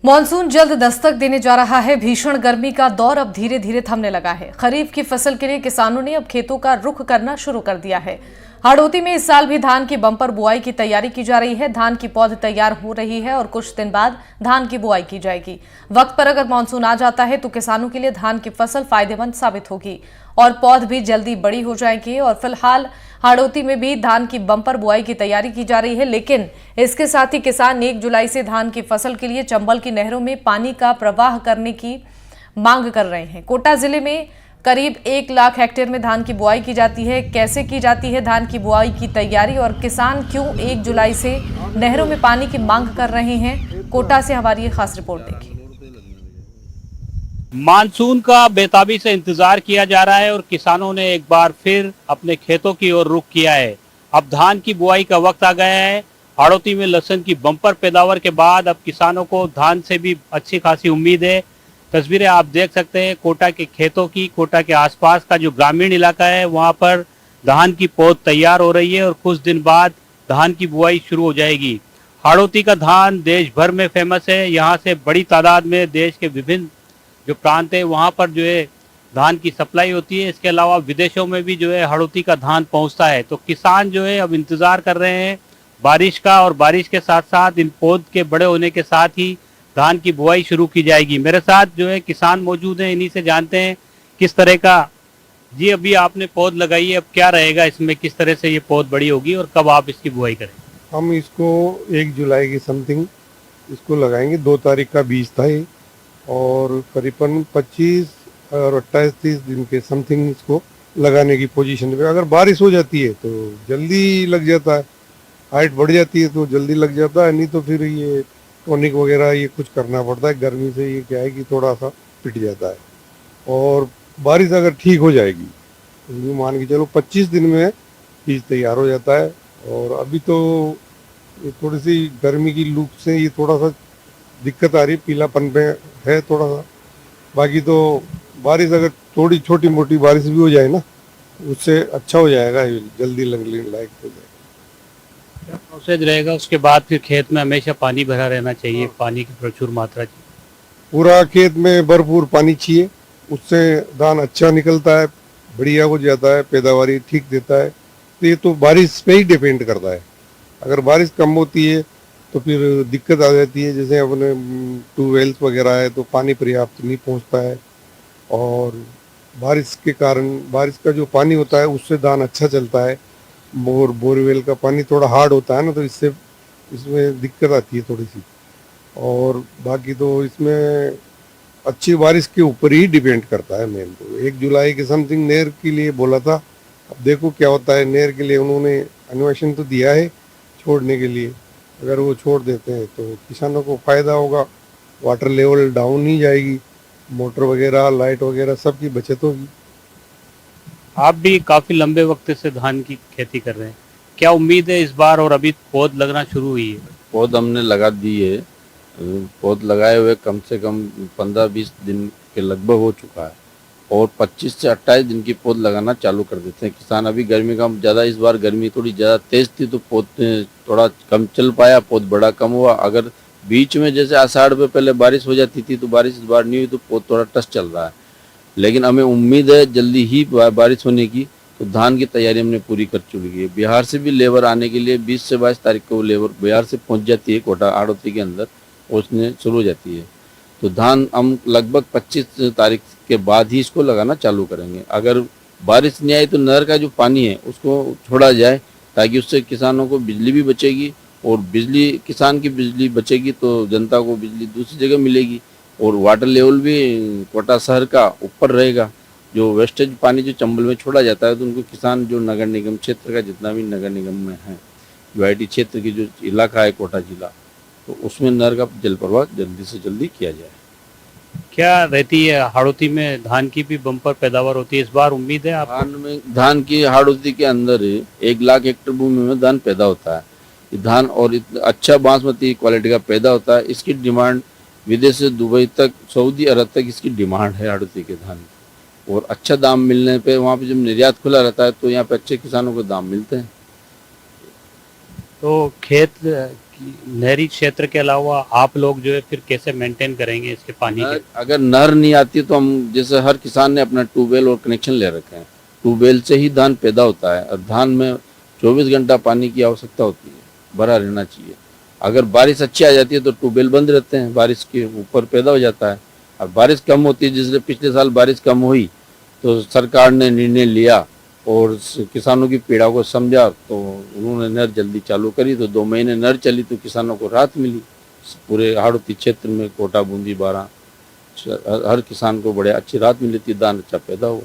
Monsoon जल्द दस्तक देने जा रहा है। भीषण गर्मी का दौर अब धीरे धीरे थमने लगा है। खरीफ की फसल के लिए किसानों ने अब खेतों का रुख करना शुरू कर दिया है। हाड़ौती में इस साल भी धान की बंपर बुआई की तैयारी की जा रही है। धान की पौध तैयार हो रही है और कुछ दिन बाद धान की बुआई की जाएगी। वक्त पर अगर मानसून आ जाता है तो किसानों के लिए धान की फसल फायदेमंद साबित होगी और पौध भी जल्दी बड़ी हो जाएंगी। और फिलहाल हाड़ौती में भी धान की बंपर बुआई की तैयारी की जा रही है, लेकिन इसके साथ ही किसान 1 जुलाई से धान की फसल के लिए चंबल की नहरों में पानी का प्रवाह करने की मांग कर रहे हैं। कोटा जिले में करीब 1 लाख हेक्टेयर में धान की बुआई की जाती है। कैसे की जाती है धान की बुआई की तैयारी और किसान क्यों 1 जुलाई से नहरों में पानी की मांग कर रहे हैं, कोटा से हमारी ये खास रिपोर्ट देखिए। मानसून का बेताबी से इंतजार किया जा रहा है और किसानों ने एक बार फिर अपने खेतों की ओर रुख किया है। अब धान की बुआई का वक्त आ गया है। हाड़ौती में लहसुन की बम्पर पैदावार के बाद अब किसानों को धान से भी अच्छी खासी उम्मीद है। तस्वीरें आप देख सकते हैं कोटा के खेतों की। कोटा के आसपास का जो ग्रामीण इलाका है वहां पर धान की पौध तैयार हो रही है और कुछ दिन बाद धान की बुआई शुरू हो जाएगी। हाड़ौती का धान देश भर में फेमस है। यहाँ से बड़ी तादाद में देश के विभिन्न जो प्रांत है वहाँ पर जो है धान की सप्लाई होती है। इसके अलावा विदेशों में भी जो है हाड़ौती का धान पहुँचता है। तो किसान जो है अब इंतज़ार कर रहे हैं बारिश का, और बारिश के साथ साथ इन पौध के बड़े होने के साथ ही धान की बुआई शुरू की जाएगी। मेरे साथ जो है किसान मौजूद हैं, इन्हीं से जानते हैं किस तरह का। जी, अभी आपने पौध लगाई है, अब क्या रहेगा इसमें, किस तरह से ये पौध बड़ी होगी और कब आप इसकी बुआई करें? हम इसको 1 जुलाई की समथिंग इसको लगाएंगे। 2 तारीख का बीज था ये, और करीबन 25 और 28-30 दिन के समथिंग इसको लगाने की पोजीशन पे। अगर बारिश हो जाती है तो जल्दी लग जाता है, हाइट बढ़ जाती है तो जल्दी लग जाता है, नहीं तो फिर ये टॉनिक वगैरह ये कुछ करना पड़ता है। गर्मी से ये क्या है कि थोड़ा सा पिट जाता है। और बारिश अगर ठीक हो जाएगी तो मान के चलो 25 दिन में बीज तैयार हो जाता है। और अभी तो ये थोड़ी सी गर्मी की लू से ये थोड़ा सा दिक्कत आ रही है, पीलापन पे है थोड़ा सा। बाकी तो बारिश अगर थोड़ी छोटी मोटी बारिश भी हो जाए ना, उससे अच्छा हो जाएगा, जल्दी लगने लायक हो जाएगा। क्या प्रोसेस रहेगा उसके बाद? फिर खेत में हमेशा पानी भरा रहना चाहिए, पानी की प्रचुर मात्रा चाहिए। पूरा खेत में भरपूर पानी चाहिए, उससे धान अच्छा निकलता है, बढ़िया हो जाता है, पैदावारी ठीक देता है। तो ये तो बारिश पे ही डिपेंड करता है। अगर बारिश कम होती है तो फिर दिक्कत आ जाती है। जैसे अपने ट्यूबवेल्स वगैरह है तो पानी पर्याप्त नहीं पहुंचता है, और बारिश के कारण बारिश का जो पानी होता है उससे धान अच्छा चलता है। बोरवेल का पानी थोड़ा हार्ड होता है ना, तो इससे इसमें दिक्कत आती है थोड़ी सी। और बाकी तो इसमें अच्छी बारिश के ऊपर ही डिपेंड करता है मेन। तो 1 जुलाई के समथिंग नेर के लिए बोला था, अब देखो क्या होता है। नेर के लिए उन्होंने अन्वेषण तो दिया है छोड़ने के लिए, अगर वो छोड़ देते हैं तो किसानों को फायदा होगा, वाटर लेवल डाउन नहीं जाएगी, मोटर वगैरह लाइट वगैरह सब की बचत होगी। आप भी काफी लंबे वक्त से धान की खेती कर रहे हैं, क्या उम्मीद है इस बार? और अभी पौध लगना शुरू हुई है? पौध हमने लगा दी है। पौध लगाए हुए कम से कम 15-20 दिन के लगभग हो चुका है, और 25 से 28 दिन की पौध लगाना चालू कर देते हैं किसान। अभी गर्मी का ज़्यादा, इस बार गर्मी थोड़ी ज़्यादा तेज़ थी तो पौध थोड़ा कम चल पाया, पौध बड़ा कम हुआ। अगर बीच में जैसे आषाढ़ में पहले बारिश हो जाती थी तो बारिश इस बार नहीं हुई तो पौध थोड़ा टस चल रहा है। लेकिन हमें उम्मीद है जल्दी ही बारिश होने की। तो धान की तैयारी हमने पूरी कर चुकी है। बिहार से भी लेबर आने के लिए 20 से 22 तारीख को लेबर बिहार से पहुंच जाती है कोटा हाड़ौती के अंदर, पहुँचने शुरू हो जाती है। तो धान हम लगभग 25 तारीख के बाद ही इसको लगाना चालू करेंगे। अगर बारिश नहीं आई तो नहर का जो पानी है उसको छोड़ा जाए, ताकि उससे किसानों को बिजली भी बचेगी, और बिजली किसान की बिजली बचेगी तो जनता को बिजली दूसरी जगह मिलेगी, और वाटर लेवल भी कोटा शहर का ऊपर रहेगा। जो वेस्टेज पानी जो चंबल में छोड़ा जाता है तो उनको किसान जो नगर निगम क्षेत्र का जितना भी नगर निगम में है, यूआईटी क्षेत्र की जो इलाका है कोटा जिला, तो उसमें नहर का जल प्रवाह जल्दी से जल्दी किया जाए। क्या रहती है हाड़ौती में? धान की भी बम्पर पैदावार होती है, इस बार उम्मीद है आप? धान की हाड़ौती के अंदर 1 लाख हेक्टेयर भूमि में धान पैदा होता है। धान और अच्छा बासमती क्वालिटी का पैदा होता है। इसकी डिमांड विदेश से दुबई तक, सऊदी अरब तक इसकी डिमांड है हाड़ौती के धान। और अच्छा दाम मिलने पे वहाँ पे जब निर्यात खुला रहता है तो यहाँ पे अच्छे किसानों को दाम मिलते हैं। तो खेत नहरी क्षेत्र के अलावा आप लोग जो है फिर कैसे मेंटेन करेंगे इसके पानी के? अगर नहर नहीं आती तो हम, जैसे हर किसान ने अपना ट्यूबवेल और कनेक्शन ले रखे हैं, ट्यूबवेल से ही धान पैदा होता है और धान में 24 घंटा पानी की आवश्यकता होती है, भरा रहना चाहिए। अगर बारिश अच्छी आ जाती है तो ट्यूबवेल बंद रहते हैं, बारिश के ऊपर पैदा हो जाता है। और बारिश कम होती है, जिससे पिछले साल बारिश कम हुई तो सरकार ने निर्णय लिया और किसानों की पीड़ा को समझा, तो उन्होंने नहर जल्दी चालू करी, तो 2 महीने नहर चली तो किसानों को राहत मिली। पूरे हाड़ौती क्षेत्र में कोटा, बूंदी, बारां, हर किसान को बड़े अच्छी राहत मिली थी, धान अच्छा पैदा हुआ।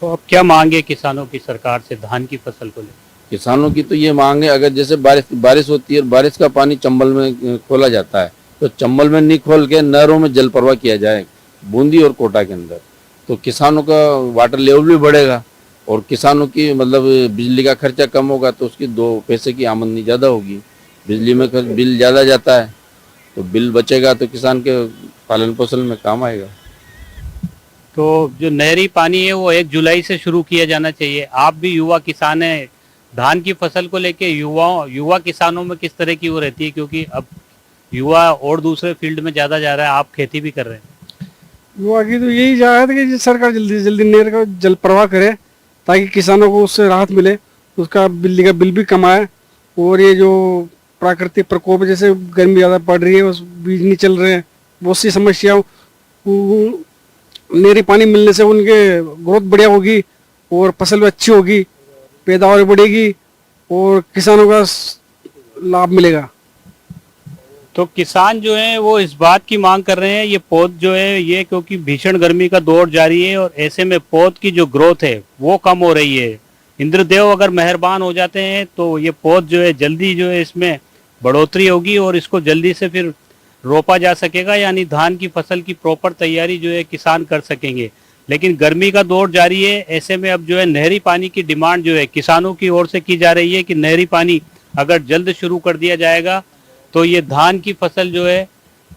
तो अब क्या मांगे किसानों की सरकार से धान की फसल को लेकर? किसानों की तो ये मांग है, अगर जैसे बारिश होती है और बारिश का पानी चंबल में खोला जाता है, तो चंबल में नहीं खोल के नहरों में जल प्रवाह किया जाए, बूंदी और कोटा के अंदर, तो किसानों का वाटर लेवल भी बढ़ेगा और किसानों की मतलब बिजली का खर्चा कम होगा, तो उसकी 2 पैसे की आमदनी ज़्यादा होगी। बिजली में बिल ज़्यादा जाता है तो बिल बचेगा तो किसान के पालन पोषण में काम आएगा। तो जो नहरी पानी है वो 1 जुलाई से शुरू किया जाना चाहिए। आप भी युवा किसान हैं, धान की फसल को लेके युवा किसानों में किस तरह की वो रहती है, क्योंकि अब युवा और दूसरे फील्ड में ज़्यादा जा रहा है, आप खेती भी कर रहे हैं? युवा की तो यही चाहत है कि सरकार जल्दी से जल्दी नहर का जल प्रवाह करे ताकि किसानों को उससे राहत मिले, उसका बिजली का बिल भी कम आए। और ये जो प्राकृतिक प्रकोप, जैसे गर्मी ज़्यादा पड़ रही है, उस बीज नहीं चल रहे हैं, बहुत सी समस्याओं, नहरी पानी मिलने से उनके ग्रोथ बढ़िया होगी और फसल भी अच्छी होगी, पैदावार बढ़ेगी और किसानों का लाभ मिलेगा। तो किसान जो है वो इस बात की मांग कर रहे हैं, ये पौध जो है ये, क्योंकि भीषण गर्मी का दौर जारी है और ऐसे में पौध की जो ग्रोथ है वो कम हो रही है। इंद्रदेव अगर मेहरबान हो जाते हैं तो ये पौध जो है जल्दी जो है इसमें बढ़ोतरी होगी और इसको जल्दी से फिर रोपा जा सकेगा, यानी धान की फसल की प्रॉपर तैयारी जो है किसान कर सकेंगे। लेकिन गर्मी का दौर जारी है, ऐसे में अब जो है नहरी पानी की डिमांड जो है किसानों की ओर से की जा रही है कि नहरी पानी अगर जल्द शुरू कर दिया जाएगा तो ये धान की फसल जो है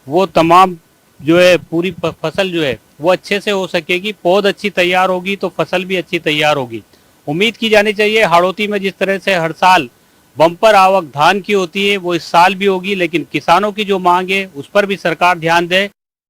वो तमाम जो है पूरी फसल जो है वो अच्छे से हो सकेगी, पौध अच्छी तैयार होगी तो फसल भी अच्छी तैयार होगी। उम्मीद की जानी चाहिए हाड़ौती में जिस तरह से हर साल बम्पर आवक धान की होती है वो इस साल भी होगी, लेकिन किसानों की जो मांग है उस पर भी सरकार ध्यान दे।